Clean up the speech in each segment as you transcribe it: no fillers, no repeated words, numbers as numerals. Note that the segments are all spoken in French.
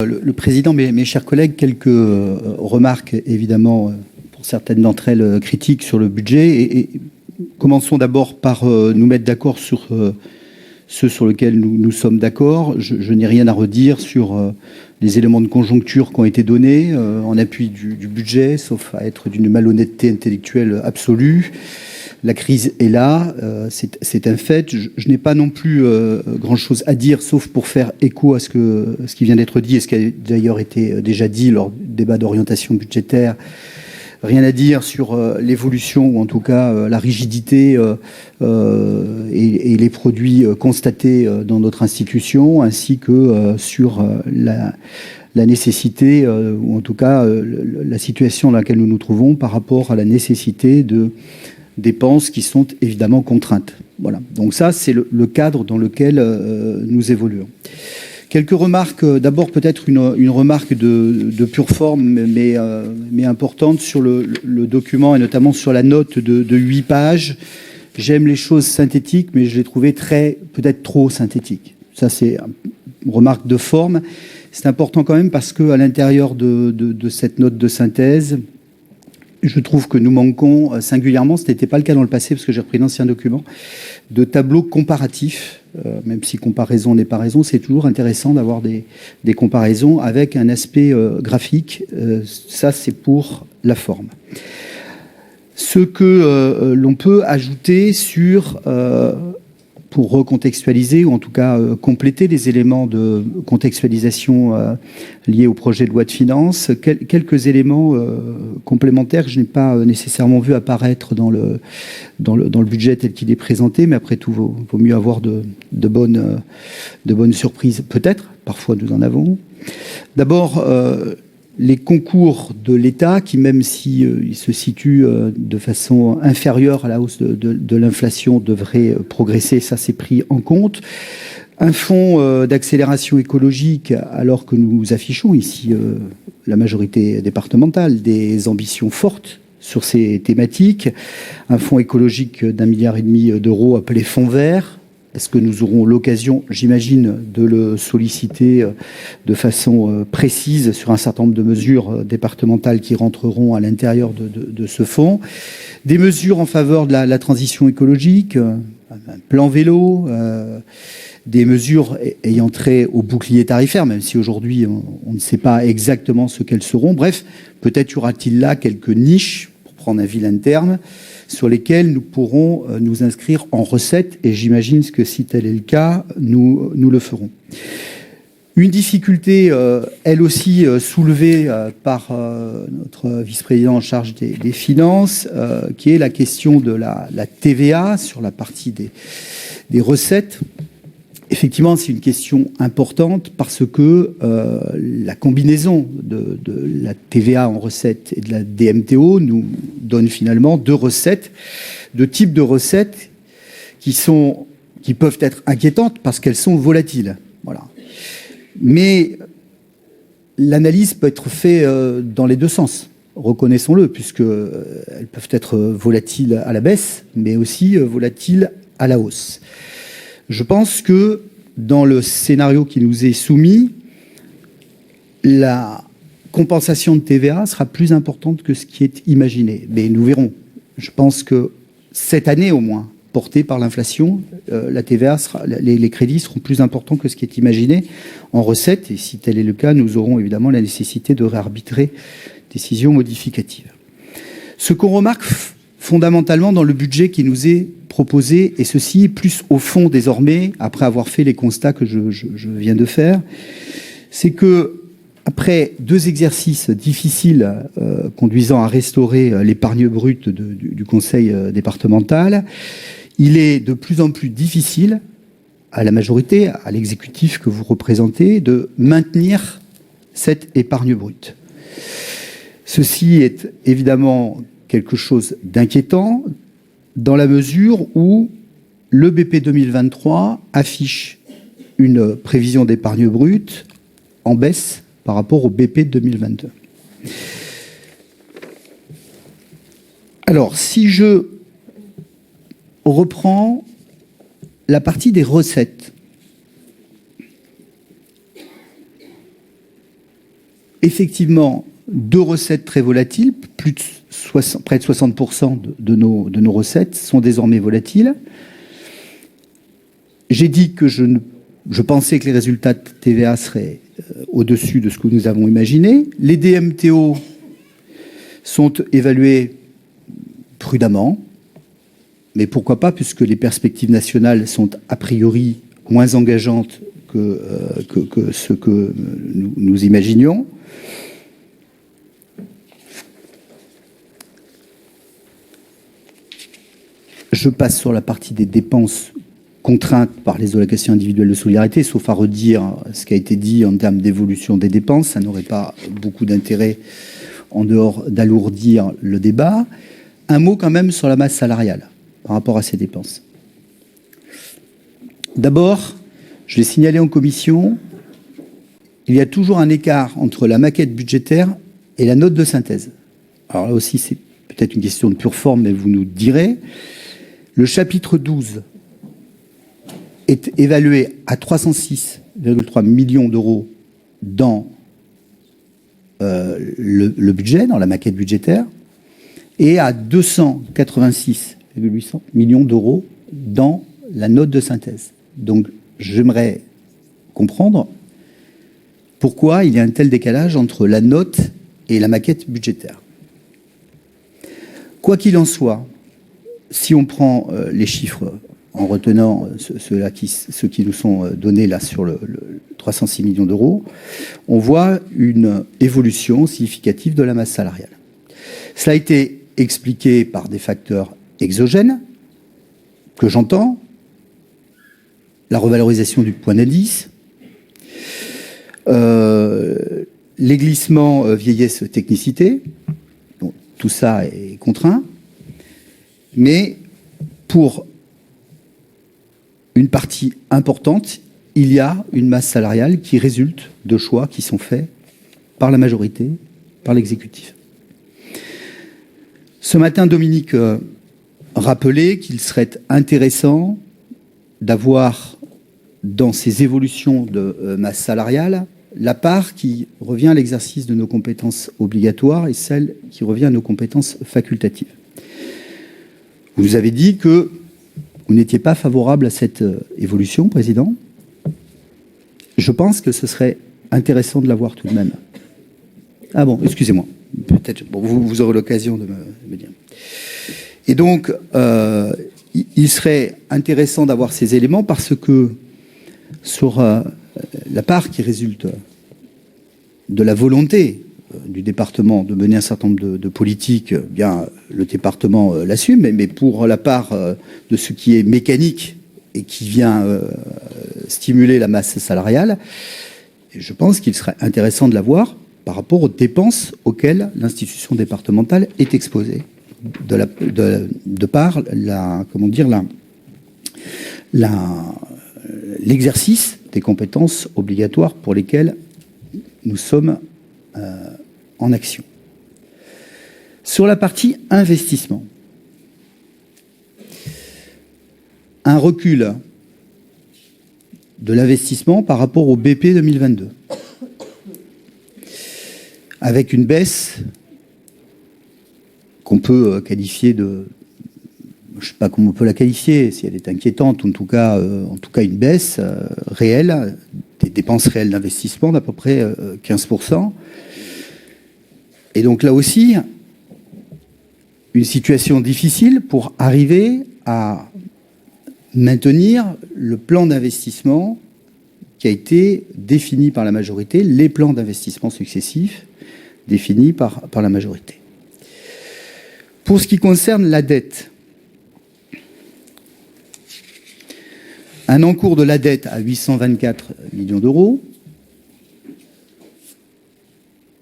Le président, mes chers collègues, quelques remarques, évidemment, pour certaines d'entre elles critiques sur le budget. Et commençons d'abord par nous mettre d'accord sur ceux sur lesquels nous sommes d'accord. Je n'ai rien à redire sur les éléments de conjoncture qui ont été donnés en appui du budget, sauf à être d'une malhonnêteté intellectuelle absolue. La crise est là, c'est un fait. Je n'ai pas non plus grand-chose à dire, sauf pour faire écho à ce qui vient d'être dit et ce qui a d'ailleurs été déjà dit lors du débat d'orientation budgétaire. Rien à dire sur l'évolution, ou en tout cas la rigidité et les produits constatés dans notre institution, ainsi que sur la nécessité, ou en tout cas la situation dans laquelle nous nous trouvons par rapport à la nécessité de dépenses qui sont évidemment contraintes. Voilà. Donc ça, c'est le cadre dans lequel nous évoluons. Quelques remarques, d'abord peut-être une remarque de pure forme, mais importante sur le document et notamment sur la note de 8 pages. J'aime les choses synthétiques, mais je l'ai trouvé peut-être trop synthétique. Ça, c'est une remarque de forme. C'est important quand même parce qu'à l'intérieur de cette note de synthèse, je trouve que nous manquons singulièrement, ce n'était pas le cas dans le passé parce que j'ai repris l'ancien document, de tableaux comparatifs, même si comparaison n'est pas raison, c'est toujours intéressant d'avoir des comparaisons avec un aspect graphique. Ça, c'est pour la forme. Ce que l'on peut ajouter pour recontextualiser, ou en tout cas compléter les éléments de contextualisation liés au projet de loi de finances, quelques éléments complémentaires que je n'ai pas nécessairement vu apparaître dans le budget tel qu'il est présenté, mais après tout, vaut mieux avoir de bonnes surprises, peut-être, parfois nous en avons. D'abord, les concours de l'État, qui même s'ils se situent de façon inférieure à la hausse de l'inflation, devraient progresser, ça c'est pris en compte. Un fonds d'accélération écologique, alors que nous affichons ici, la majorité départementale, des ambitions fortes sur ces thématiques. Un fonds écologique d'1,5 milliard d'euros appelé Fonds vert. Est-ce que nous aurons l'occasion, j'imagine, de le solliciter de façon précise sur un certain nombre de mesures départementales qui rentreront à l'intérieur de ce fonds? Des mesures en faveur de la transition écologique, un plan vélo, des mesures ayant trait au bouclier tarifaire, même si aujourd'hui on ne sait pas exactement ce qu'elles seront. Bref, peut-être y aura-t-il là quelques niches, pour prendre un vilain terme, sur lesquels nous pourrons nous inscrire en recette, et j'imagine que si tel est le cas, nous le ferons. Une difficulté, elle aussi soulevée par notre vice-président en charge des finances, qui est la question de la TVA sur la partie des recettes. Effectivement, c'est une question importante parce que la combinaison de la TVA en recettes et de la DMTO nous donne finalement deux types de recettes qui peuvent être inquiétantes parce qu'elles sont volatiles. Voilà. Mais l'analyse peut être faite dans les deux sens, reconnaissons-le, puisqu'elles peuvent être volatiles à la baisse, mais aussi volatiles à la hausse. Je pense que dans le scénario qui nous est soumis, la compensation de TVA sera plus importante que ce qui est imaginé. Mais nous verrons. Je pense que cette année au moins, portée par l'inflation, la TVA les crédits seront plus importants que ce qui est imaginé en recettes. Et si tel est le cas, nous aurons évidemment la nécessité de réarbitrer décisions modificatives. Ce qu'on remarque fondamentalement dans le budget qui nous est proposé, et ceci plus au fond désormais, après avoir fait les constats que je viens de faire, c'est que après 2 exercices difficiles conduisant à restaurer l'épargne brute du conseil départemental, il est de plus en plus difficile à la majorité, à l'exécutif que vous représentez, de maintenir cette épargne brute. Ceci est évidemment quelque chose d'inquiétant dans la mesure où le BP 2023 affiche une prévision d'épargne brute en baisse par rapport au BP 2022. Alors, si je reprends la partie des recettes, effectivement deux recettes très volatiles, près de 60% de nos recettes sont désormais volatiles. J'ai dit que je pensais que les résultats de TVA seraient au-dessus de ce que nous avons imaginé. Les DMTO sont évalués prudemment, mais pourquoi pas, puisque les perspectives nationales sont a priori moins engageantes que ce que nous imaginions. Je passe sur la partie des dépenses contraintes par les allocations individuelles de solidarité, sauf à redire ce qui a été dit en termes d'évolution des dépenses. Ça n'aurait pas beaucoup d'intérêt en dehors d'alourdir le débat. Un mot quand même sur la masse salariale par rapport à ces dépenses. D'abord, je l'ai signalé en commission, il y a toujours un écart entre la maquette budgétaire et la note de synthèse. Alors là aussi, c'est peut-être une question de pure forme, mais vous nous direz. Le chapitre 12 est évalué à 306,3 millions d'euros dans le budget, dans la maquette budgétaire, et à 286,8 millions d'euros dans la note de synthèse. Donc, j'aimerais comprendre pourquoi il y a un tel décalage entre la note et la maquette budgétaire. Quoi qu'il en soit, si on prend les chiffres en retenant ceux qui nous sont donnés là sur le 306 millions d'euros, on voit une évolution significative de la masse salariale. Cela a été expliqué par des facteurs exogènes que j'entends, la revalorisation du point d'indice, les glissements vieillesse-technicité, donc tout ça est contraint, mais pour une partie importante, il y a une masse salariale qui résulte de choix qui sont faits par la majorité, par l'exécutif. Ce matin, Dominique rappelait qu'il serait intéressant d'avoir dans ces évolutions de masse salariale la part qui revient à l'exercice de nos compétences obligatoires et celle qui revient à nos compétences facultatives. Vous nous avez dit que vous n'étiez pas favorable à cette évolution, Président. Je pense que ce serait intéressant de la voir tout de même. Ah bon, excusez-moi. Peut-être, bon, vous aurez l'occasion de me dire. Et donc, il serait intéressant d'avoir ces éléments parce que sur la part qui résulte de la volonté du département de mener un certain nombre de politiques, bien le département l'assume, mais pour la part de ce qui est mécanique et qui vient stimuler la masse salariale, je pense qu'il serait intéressant de la voir par rapport aux dépenses auxquelles l'institution départementale est exposée, de par l'exercice des compétences obligatoires pour lesquelles nous sommes en action. Sur la partie investissement, un recul de l'investissement par rapport au BP 2022, avec une baisse qu'on peut qualifier de... Je ne sais pas comment on peut la qualifier, si elle est inquiétante, en tout cas une baisse réelle, des dépenses réelles d'investissement d'à peu près 15%. Et donc là aussi, une situation difficile pour arriver à maintenir le plan d'investissement qui a été défini par la majorité, les plans d'investissement successifs définis par la majorité. Pour ce qui concerne la dette, un encours de la dette à 824 millions d'euros,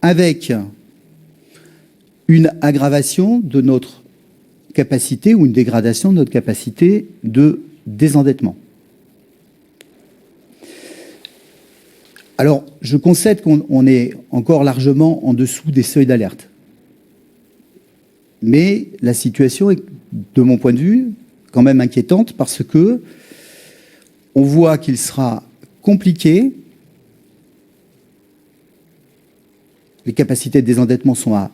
avec une aggravation de notre capacité ou une dégradation de notre capacité de désendettement. Alors, je concède qu'on est encore largement en dessous des seuils d'alerte. Mais la situation est, de mon point de vue, quand même inquiétante parce que on voit qu'il sera compliqué les capacités de désendettement sont à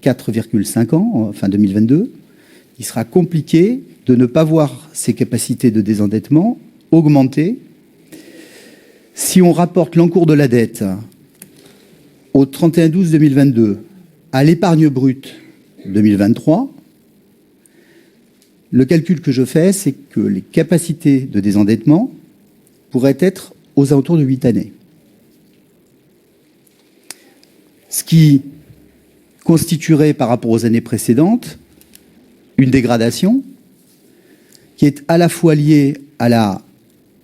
4,5 ans, en fin 2022. Il sera compliqué de ne pas voir ces capacités de désendettement augmenter. Si on rapporte l'encours de la dette au 31/12/2022 à l'épargne brute 2023, le calcul que je fais, c'est que les capacités de désendettement pourraient être aux alentours de 8 années. Ce qui constituerait par rapport aux années précédentes une dégradation qui est à la fois liée à la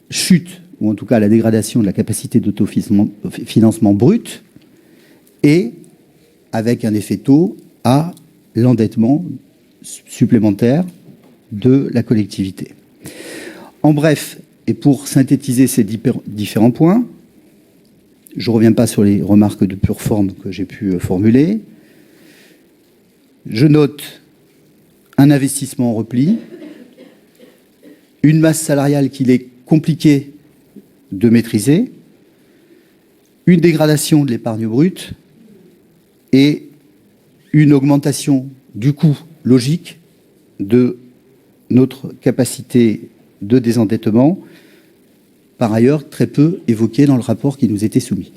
chute, ou en tout cas à la dégradation de la capacité d'autofinancement brut, et avec un effet taux à l'endettement supplémentaire de la collectivité. En bref, et pour synthétiser ces différents points, je ne reviens pas sur les remarques de pure forme que j'ai pu formuler. Je note un investissement en repli, une masse salariale qu'il est compliqué de maîtriser, une dégradation de l'épargne brute et une augmentation du coût logique de notre capacité de désendettement, par ailleurs très peu évoquée dans le rapport qui nous était soumis.